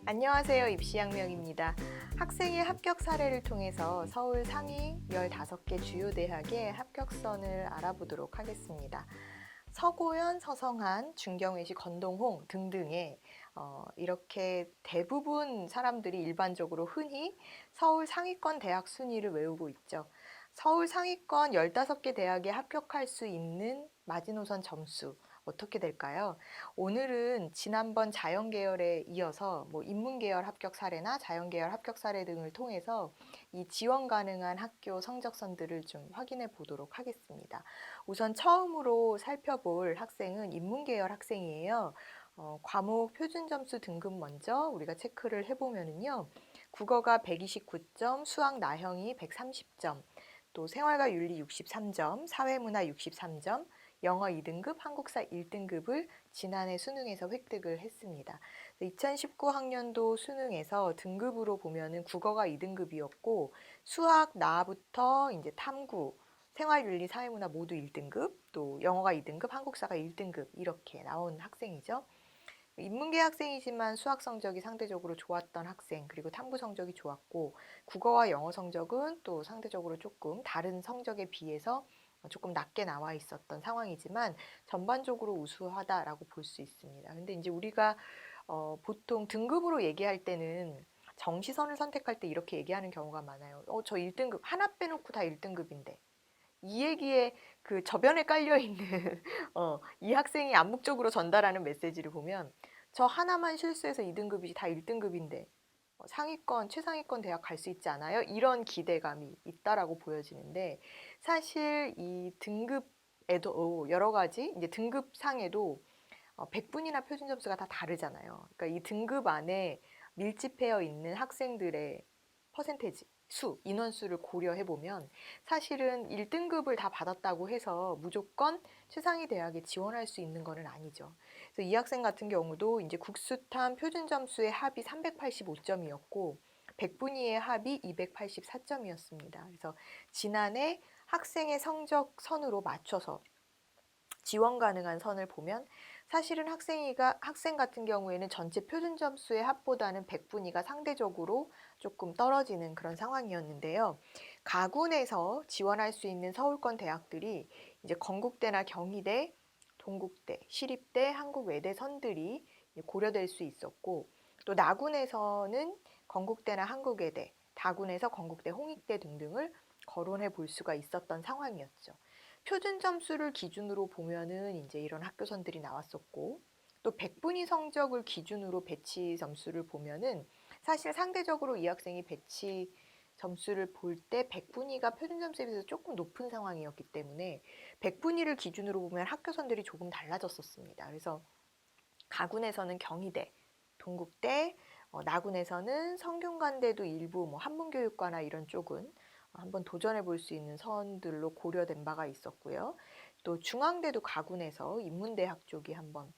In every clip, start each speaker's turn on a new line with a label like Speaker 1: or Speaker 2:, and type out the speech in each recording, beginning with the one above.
Speaker 1: 안녕하세요. 입시양명입니다. 학생의 합격 사례를 통해서 서울 상위 15개 주요 대학의 합격선을 알아보도록 하겠습니다. 서고현, 서성한, 중경외시, 건동홍 등등의 이렇게 대부분 사람들이 일반적으로 흔히 서울 상위권 대학 순위를 외우고 있죠. 서울 상위권 15개 대학에 합격할 수 있는 마지노선 점수 어떻게 될까요? 오늘은 지난번 자연계열에 이어서 인문계열 합격 사례나 자연계열 합격 사례 등을 통해서 이 지원 가능한 학교 성적선들을 좀 확인해 보도록 하겠습니다. 우선 처음으로 살펴볼 학생은 인문계열 학생이에요. 과목 표준점수 등급 먼저 우리가 체크를 해보면은요. 국어가 129점, 수학 나형이 130점, 또 생활과 윤리 63점, 사회문화 63점, 영어 2등급, 한국사 1등급을 지난해 수능에서 획득을 했습니다. 2019 학년도 수능에서 등급으로 보면은 국어가 2등급이었고 수학 나부터 이제 탐구, 생활윤리, 사회문화 모두 1등급, 또 영어가 2등급, 한국사가 1등급 이렇게 나온 학생이죠. 인문계 학생이지만 수학 성적이 상대적으로 좋았던 학생, 그리고 탐구 성적이 좋았고 국어와 영어 성적은 또 상대적으로 조금 다른 성적에 비해서 조금 낮게 나와 있었던 상황이지만 전반적으로 우수하다라고 볼 수 있습니다. 근데 이제 우리가 보통 등급으로 얘기할 때는 정시선을 선택할 때 이렇게 얘기하는 경우가 많아요. 저 1등급 하나 빼놓고 다 1등급인데 이 얘기에 그 저변에 깔려 있는 이 학생이 암묵적으로 전달하는 메시지를 보면 저 하나만 실수해서 2등급이지 다 1등급인데 상위권, 최상위권 대학 갈 수 있지 않아요? 이런 기대감이 있다라고 보여지는데 사실 이 등급에도 여러 가지 이제 등급상에도 100분이나 표준 점수가 다 다르잖아요. 그러니까 이 등급 안에 밀집되어 있는 학생들의 퍼센테지, 인원수를 고려해 보면 사실은 1등급을 다 받았다고 해서 무조건 최상위 대학에 지원할 수 있는 것은 아니죠. 그래서 이 학생 같은 경우도 이제 국수탐 표준 점수의 합이 385점이었고 100분위의 합이 284점이었습니다. 그래서 지난해 학생의 성적 선으로 맞춰서 지원 가능한 선을 보면 사실은 학생 같은 경우에는 전체 표준 점수의 합보다는 100분위가 상대적으로 조금 떨어지는 그런 상황이었는데요. 가군에서 지원할 수 있는 서울권 대학들이 이제 건국대나 경희대, 동국대, 시립대, 한국외대 선들이 고려될 수 있었고 또 나군에서는 건국대나 한국외대, 다군에서 건국대, 홍익대 등등을 거론해 볼 수가 있었던 상황이었죠. 표준 점수를 기준으로 보면은 이제 이런 학교선들이 나왔었고 또 100분위 성적을 기준으로 배치 점수를 보면은 사실 상대적으로 이 학생이 배치 점수를 볼 때 100분위가 표준 점수에 비해서 조금 높은 상황이었기 때문에 100분위를 기준으로 보면 학교선들이 조금 달라졌었습니다. 그래서 가군에서는 경희대, 동국대, 나군에서는 성균관대도 일부 한문교육과나 이런 쪽은 한번 도전해 볼 수 있는 선들로 고려된 바가 있었고요. 또 중앙대도 가군에서 인문대학 쪽이 한번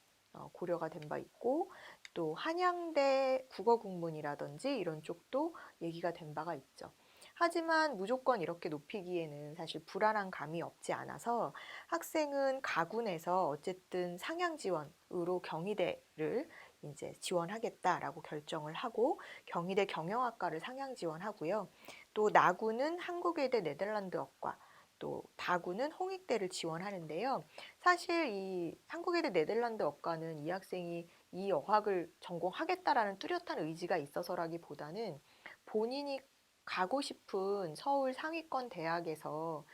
Speaker 1: 고려가 된 바 있고 또 한양대 국어국문이라든지 이런 쪽도 얘기가 된 바가 있죠. 하지만 무조건 이렇게 높이기에는 사실 불안한 감이 없지 않아서 학생은 가군에서 어쨌든 상향 지원으로 경희대를 이제 지원하겠다라고 결정을 하고 경희대 경영학과를 상향 지원하고요. 또 나군은 한국외대 네덜란드어과 또 다군은 홍익대를 지원하는데요. 사실 이 한국외대 네덜란드어과는 이 학생이 이 어학을 전공하겠다라는 뚜렷한 의지가 있어서라기보다는 본인이 가고 싶은 서울 상위권 대학에서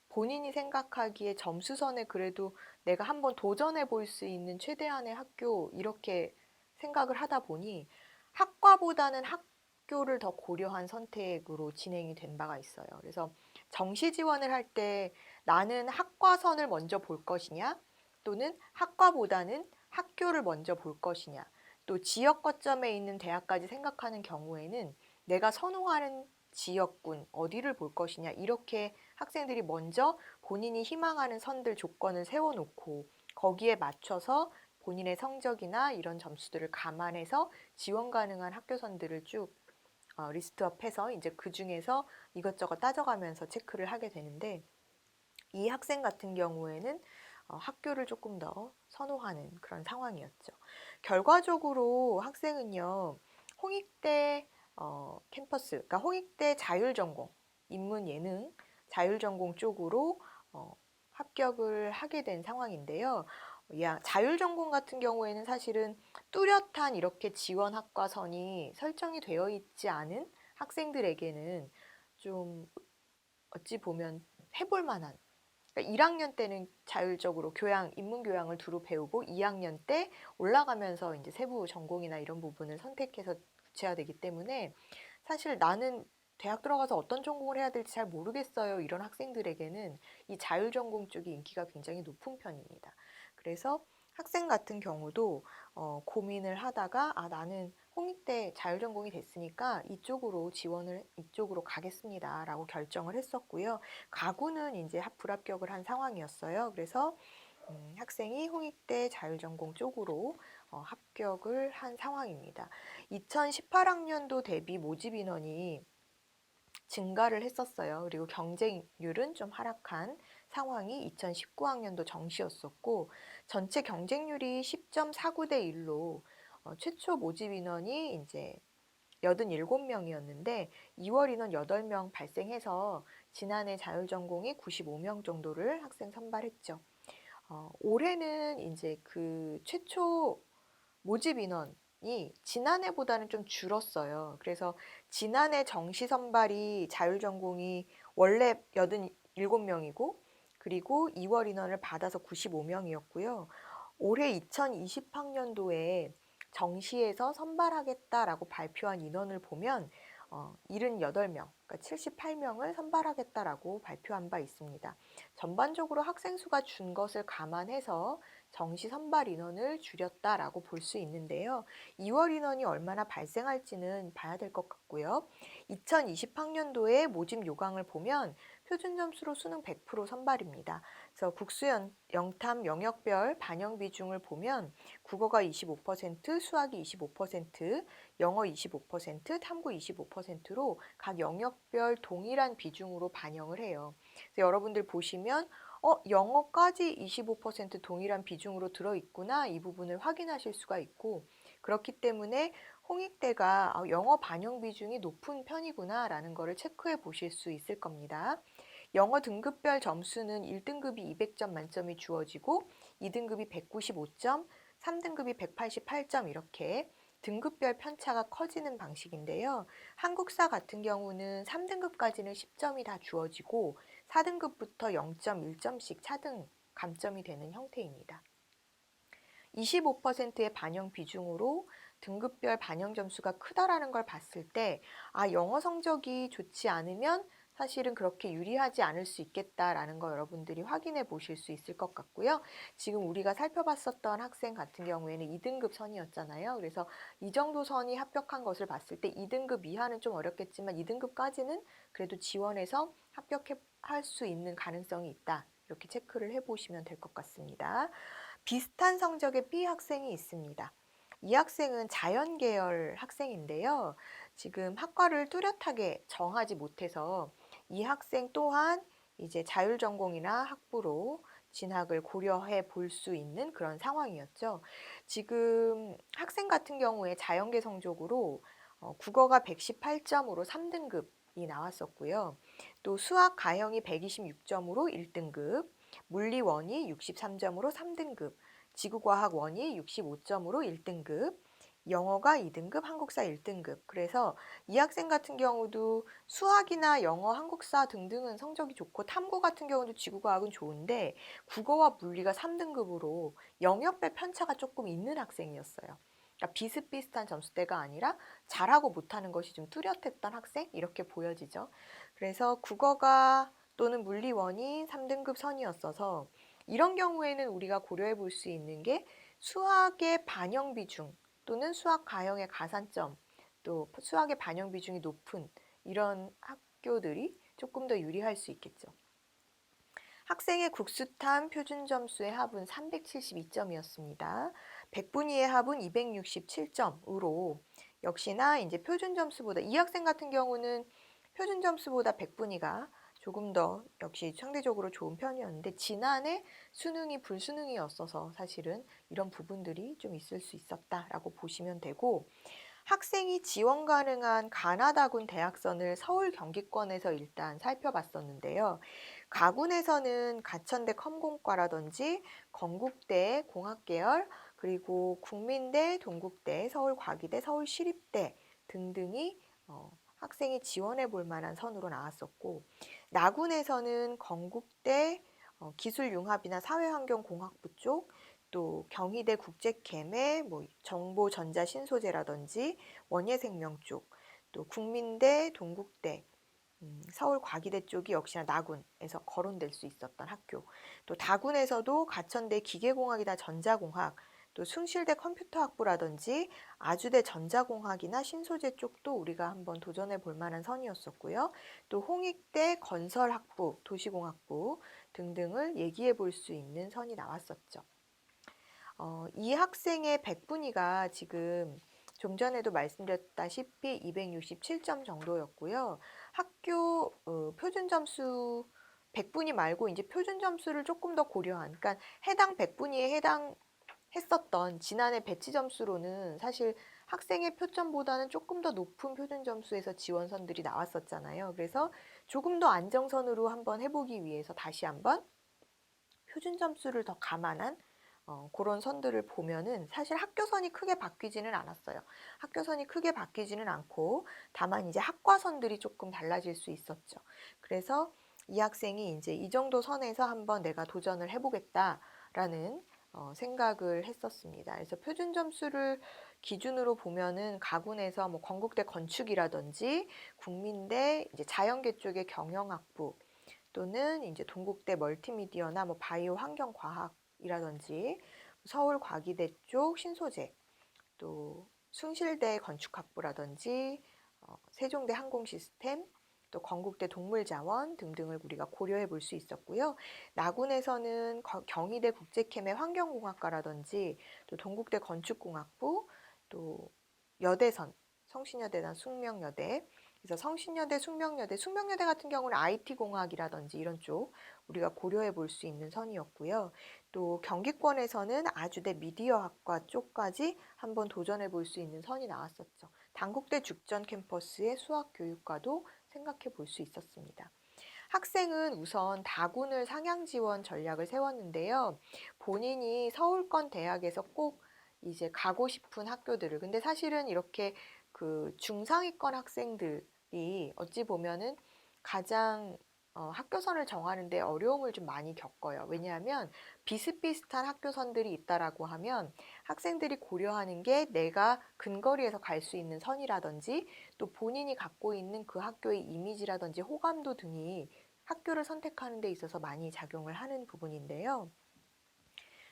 Speaker 1: 본인이 생각하기에 점수선에 그래도 내가 한번 도전해 볼 수 있는 최대한의 학교 이렇게 생각을 하다 보니 학과보다는 학교를 더 고려한 선택으로 진행이 된 바가 있어요. 그래서 정시 지원을 할 때 나는 학과선을 먼저 볼 것이냐 또는 학과보다는 학교를 먼저 볼 것이냐 또 지역 거점에 있는 대학까지 생각하는 경우에는 내가 선호하는 지역군 어디를 볼 것이냐 이렇게 학생들이 먼저 본인이 희망하는 선들 조건을 세워놓고 거기에 맞춰서 본인의 성적이나 이런 점수들을 감안해서 지원 가능한 학교선들을 쭉 리스트업해서 이제 그 중에서 이것저것 따져가면서 체크를 하게 되는데 이 학생 같은 경우에는 학교를 조금 더 선호하는 그런 상황이었죠. 결과적으로 학생은요. 홍익대 캠퍼스, 그러니까 홍익대 자율전공, 인문예능 자율전공 쪽으로 합격을 하게 된 상황인데요. 자율전공 같은 경우에는 사실은 뚜렷한 이렇게 지원 학과선이 설정이 되어 있지 않은 학생들에게는 좀 어찌 보면 해볼 만한, 그러니까 1학년 때는 자율적으로 인문교양을 두루 배우고 2학년 때 올라가면서 이제 세부 전공이나 이런 부분을 선택해서 구체화되기 때문에 사실 나는 대학 들어가서 어떤 전공을 해야 될지 잘 모르겠어요. 이런 학생들에게는 이 자율전공 쪽이 인기가 굉장히 높은 편입니다. 그래서 학생 같은 경우도 고민을 하다가 나는 홍익대 자율전공이 됐으니까 이쪽으로 가겠습니다라고 결정을 했었고요. 가구는 이제 불합격을 한 상황이었어요. 그래서 학생이 홍익대 자율전공 쪽으로 합격을 한 상황입니다. 2018학년도 대비 모집 인원이 증가를 했었어요. 그리고 경쟁률은 좀 하락한 상황이 2019학년도 정시였었고, 전체 경쟁률이 10.49대 1로 최초 모집 인원이 이제 87명이었는데 2월 인원 8명 발생해서 지난해 자율전공이 95명 정도를 학생 선발했죠. 올해는 이제 그 최초 모집 인원이 지난해보다는 좀 줄었어요. 그래서 지난해 정시 선발이 자율전공이 원래 87명이고 그리고 2월 인원을 받아서 95명이었고요. 올해 2020학년도에 정시에서 선발하겠다라고 발표한 인원을 보면 78명, 그러니까 78명을 선발하겠다라고 발표한 바 있습니다. 전반적으로 학생 수가 준 것을 감안해서 정시 선발 인원을 줄였다라고 볼 수 있는데요. 2월 인원이 얼마나 발생할지는 봐야 될 것 같고요. 2020학년도에 모집 요강을 보면 표준 점수로 수능 100% 선발입니다. 그래서 국수 영탐 영역별 반영 비중을 보면 국어가 25%, 수학이 25%, 영어 25%, 탐구 25%로 각 영역별 동일한 비중으로 반영을 해요. 그래서 여러분들 보시면 영어까지 25% 동일한 비중으로 들어있구나, 이 부분을 확인하실 수가 있고, 그렇기 때문에 홍익대가 영어 반영 비중이 높은 편이구나 라는 것을 체크해 보실 수 있을 겁니다. 영어 등급별 점수는 1등급이 200점 만점이 주어지고 2등급이 195점, 3등급이 188점 이렇게 등급별 편차가 커지는 방식인데요. 한국사 같은 경우는 3등급까지는 10점이 다 주어지고 4등급부터 0.1점씩 차등 감점이 되는 형태입니다. 25%의 반영 비중으로 등급별 반영 점수가 크다라는 걸 봤을 때 영어 성적이 좋지 않으면 사실은 그렇게 유리하지 않을 수 있겠다라는 거 여러분들이 확인해 보실 수 있을 것 같고요. 지금 우리가 살펴봤었던 학생 같은 경우에는 2등급 선이었잖아요. 그래서 이 정도 선이 합격한 것을 봤을 때 2등급 이하는 좀 어렵겠지만 2등급까지는 그래도 지원해서 합격할 수 있는 가능성이 있다. 이렇게 체크를 해보시면 될 것 같습니다. 비슷한 성적의 B 학생이 있습니다. 이 학생은 자연 계열 학생인데요. 지금 학과를 뚜렷하게 정하지 못해서 이 학생 또한 이제 자율전공이나 학부로 진학을 고려해 볼 수 있는 그런 상황이었죠. 지금 학생 같은 경우에 자연계 성적으로 국어가 118점으로 3등급이 나왔었고요. 또 수학 가형이 126점으로 1등급, 물리 원이 63점으로 3등급, 지구과학 원이 65점으로 1등급, 영어가 2등급, 한국사 1등급. 그래서 이 학생 같은 경우도 수학이나 영어, 한국사 등등은 성적이 좋고 탐구 같은 경우도 지구과학은 좋은데 국어와 물리가 3등급으로 영역별 편차가 조금 있는 학생이었어요. 그러니까 비슷비슷한 점수대가 아니라 잘하고 못하는 것이 좀 뚜렷했던 학생? 이렇게 보여지죠. 그래서 국어가 또는 물리원이 3등급 선이었어서 이런 경우에는 우리가 고려해 볼 수 있는 게 수학의 반영 비중 또는 수학 가형의 가산점, 또 수학의 반영 비중이 높은 이런 학교들이 조금 더 유리할 수 있겠죠. 학생의 국수탐 표준 점수의 합은 372점이었습니다. 백분위의 합은 267점으로 역시나 이제 표준 점수보다 이 학생 같은 경우는 표준 점수보다 백분위가 조금 더 역시 상대적으로 좋은 편이었는데 지난해 수능이 불수능이었어서 사실은 이런 부분들이 좀 있을 수 있었다라고 보시면 되고 학생이 지원 가능한 가나다군 대학선을 서울 경기권에서 일단 살펴봤었는데요. 가군에서는 가천대 컴공과라든지 건국대 공학계열, 그리고 국민대, 동국대, 서울과기대, 서울시립대 등등이 학생이 지원해 볼 만한 선으로 나왔었고, 나군에서는 건국대 기술융합이나 사회환경공학부 쪽, 또 경희대 국제개매, 뭐 정보전자신소재라든지 원예생명 쪽, 또 국민대, 동국대, 서울과기대 쪽이 역시나 나군에서 거론될 수 있었던 학교. 또 다군에서도 가천대 기계공학이나 전자공학, 또 숭실대 컴퓨터학부라든지 아주대 전자공학이나 신소재 쪽도 우리가 한번 도전해 볼 만한 선이었었고요. 또 홍익대 건설학부, 도시공학부 등등을 얘기해 볼 수 있는 선이 나왔었죠. 이 학생의 백분위가 지금 좀 전에도 말씀드렸다시피 267점 정도였고요. 학교 표준 점수 100분위 말고 이제 표준 점수를 조금 더 고려한, 그러니까 해당 100분위에 해당했었던 지난해 배치 점수로는 사실 학생의 표점보다는 조금 더 높은 표준 점수에서 지원선들이 나왔었잖아요. 그래서 조금 더 안정선으로 한번 해보기 위해서 다시 한번 표준 점수를 더 감안한 그런 선들을 보면은 사실 학교선이 크게 바뀌지는 않았어요. 학교선이 크게 바뀌지는 않고 다만 이제 학과선들이 조금 달라질 수 있었죠. 그래서 이 학생이 이제 이 정도 선에서 한번 내가 도전을 해보겠다라는 생각을 했었습니다. 그래서 표준 점수를 기준으로 보면은 가군에서 뭐 건국대 건축이라든지 국민대 이제 자연계 쪽의 경영학부 또는 이제 동국대 멀티미디어나 뭐 바이오 환경과학이라든지 서울과기대 쪽 신소재, 또 숭실대 건축학부라든지 세종대 항공시스템, 또 건국대 동물자원 등등을 우리가 고려해 볼 수 있었고요. 나군에서는 경희대 국제캠의 환경공학과라든지 또 동국대 건축공학부, 또 여대선, 성신여대나 숙명여대, 그래서 성신여대, 숙명여대 같은 경우는 IT공학이라든지 이런 쪽 우리가 고려해 볼 수 있는 선이었고요. 또 경기권에서는 아주대 미디어학과 쪽까지 한번 도전해 볼 수 있는 선이 나왔었죠. 단국대 죽전 캠퍼스의 수학교육과도 생각해 볼 수 있었습니다. 학생은 우선 다군을 상향 지원 전략을 세웠는데요. 본인이 서울권 대학에서 꼭 이제 가고 싶은 학교들을, 근데 사실은 이렇게 그 중상위권 학생들이 어찌 보면은 가장 학교선을 정하는데 어려움을 좀 많이 겪어요. 왜냐하면 비슷비슷한 학교선들이 있다라고 하면 학생들이 고려하는 게 내가 근거리에서 갈 수 있는 선이라든지 또 본인이 갖고 있는 그 학교의 이미지라든지 호감도 등이 학교를 선택하는 데 있어서 많이 작용을 하는 부분인데요.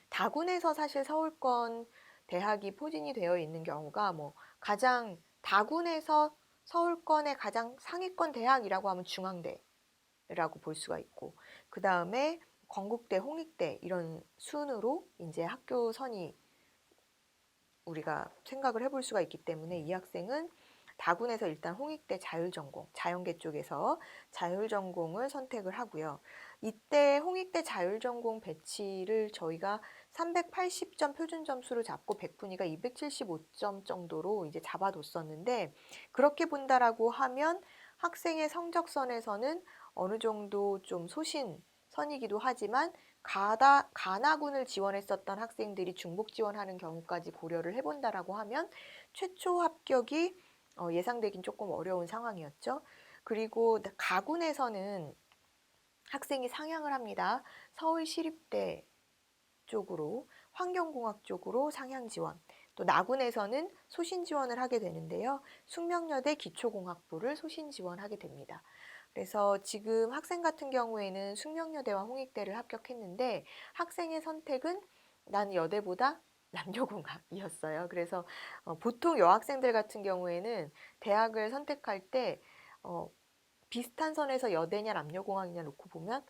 Speaker 1: 다군에서 사실 서울권 대학이 포진이 되어 있는 경우가 뭐 가장 다군에서 서울권의 가장 상위권 대학이라고 하면 중앙대라고 볼 수가 있고, 그 다음에 건국대, 홍익대 이런 순으로 이제 학교 선이 우리가 생각을 해볼 수가 있기 때문에 이 학생은 다군에서 일단 홍익대 자율전공, 자연계 쪽에서 자율전공을 선택을 하고요. 이때 홍익대 자율전공 배치를 저희가 380점 표준 점수로 잡고 백분위가 275점 정도로 이제 잡아뒀었는데, 그렇게 본다라고 하면 학생의 성적선에서는 어느 정도 좀 소신선이기도 하지만 가나군을 지원했었던 학생들이 중복 지원하는 경우까지 고려를 해본다라고 하면 최초 합격이 예상되긴 조금 어려운 상황이었죠. 그리고 가군에서는 학생이 상향을 합니다. 서울시립대 쪽으로, 환경공학 쪽으로 상향 지원. 또 나군에서는 소신 지원을 하게 되는데요. 숙명여대 기초공학부를 소신 지원하게 됩니다. 그래서 지금 학생 같은 경우에는 숙명여대와 홍익대를 합격했는데 학생의 선택은 난 여대보다 남녀공학이었어요. 그래서 보통 여학생들 같은 경우에는 대학을 선택할 때 비슷한 선에서 여대냐 남녀공학이냐 놓고 보면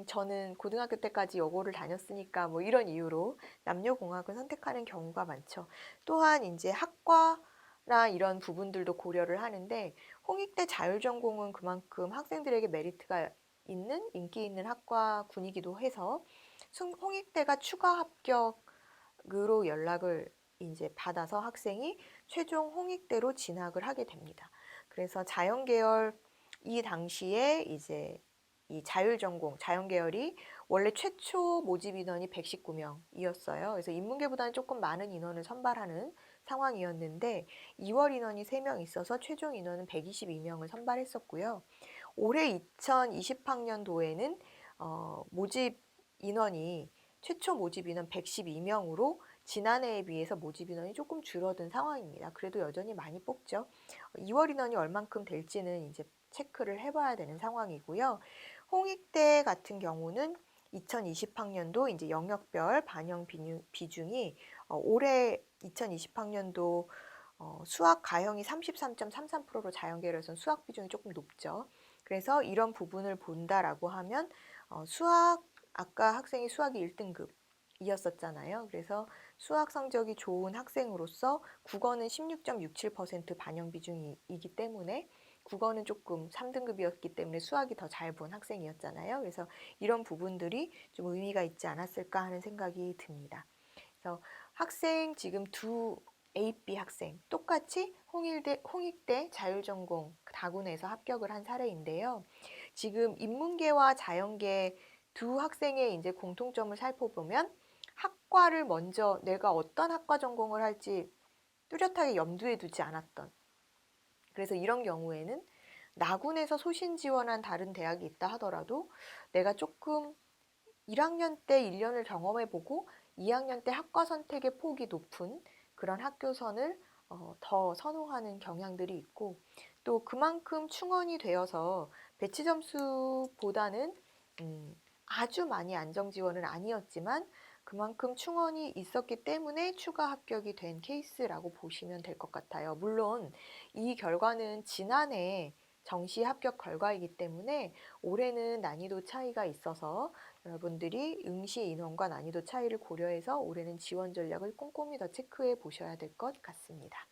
Speaker 1: 저는 고등학교 때까지 여고를 다녔으니까 뭐 이런 이유로 남녀공학을 선택하는 경우가 많죠. 또한 이제 학과나 이런 부분들도 고려를 하는데 홍익대 자율전공은 그만큼 학생들에게 메리트가 있는 인기 있는 학과군이기도 해서 홍익대가 추가 합격으로 연락을 이제 받아서 학생이 최종 홍익대로 진학을 하게 됩니다. 그래서 자연계열 이 당시에 이제 이 자율전공, 자연계열이 원래 최초 모집 인원이 119명이었어요. 그래서 인문계보다는 조금 많은 인원을 선발하는 상황이었는데 2월 인원이 3명 있어서 최종 인원은 122명을 선발했었고요. 올해 2020학년도에는 모집 인원이 최초 모집 인원 112명으로 지난해에 비해서 모집 인원이 조금 줄어든 상황입니다. 그래도 여전히 많이 뽑죠. 2월 인원이 얼만큼 될지는 이제 체크를 해봐야 되는 상황이고요. 홍익대 같은 경우는 2020학년도 이제 영역별 반영 비중이 올해 2020학년도 수학 가형이 33.33%로 자연계열에서는 수학 비중이 조금 높죠. 그래서 이런 부분을 본다라고 하면 수학 아까 학생이 수학이 1등급이었었잖아요. 그래서 수학 성적이 좋은 학생으로서 국어는 16.67% 반영 비중이기 때문에 국어는 조금 3등급이었기 때문에 수학이 더 잘 본 학생이었잖아요. 그래서 이런 부분들이 좀 의미가 있지 않았을까 하는 생각이 듭니다. 그래서 학생 지금 두 A, B 학생 똑같이 홍익대 자율전공 다군에서 합격을 한 사례인데요. 지금 인문계와 자연계 두 학생의 이제 공통점을 살펴보면 학과를 먼저 내가 어떤 학과 전공을 할지 뚜렷하게 염두에 두지 않았던, 그래서 이런 경우에는 나군에서 소신 지원한 다른 대학이 있다 하더라도 내가 조금 1학년 때 1년을 경험해보고 2학년 때 학과 선택의 폭이 높은 그런 학교선을 더 선호하는 경향들이 있고, 또 그만큼 충원이 되어서 배치 점수보다는 아주 많이 안정 지원은 아니었지만 그만큼 충원이 있었기 때문에 추가 합격이 된 케이스라고 보시면 될 것 같아요. 물론 이 결과는 지난해 정시 합격 결과이기 때문에 올해는 난이도 차이가 있어서 여러분들이 응시 인원과 난이도 차이를 고려해서 올해는 지원 전략을 꼼꼼히 더 체크해 보셔야 될 것 같습니다.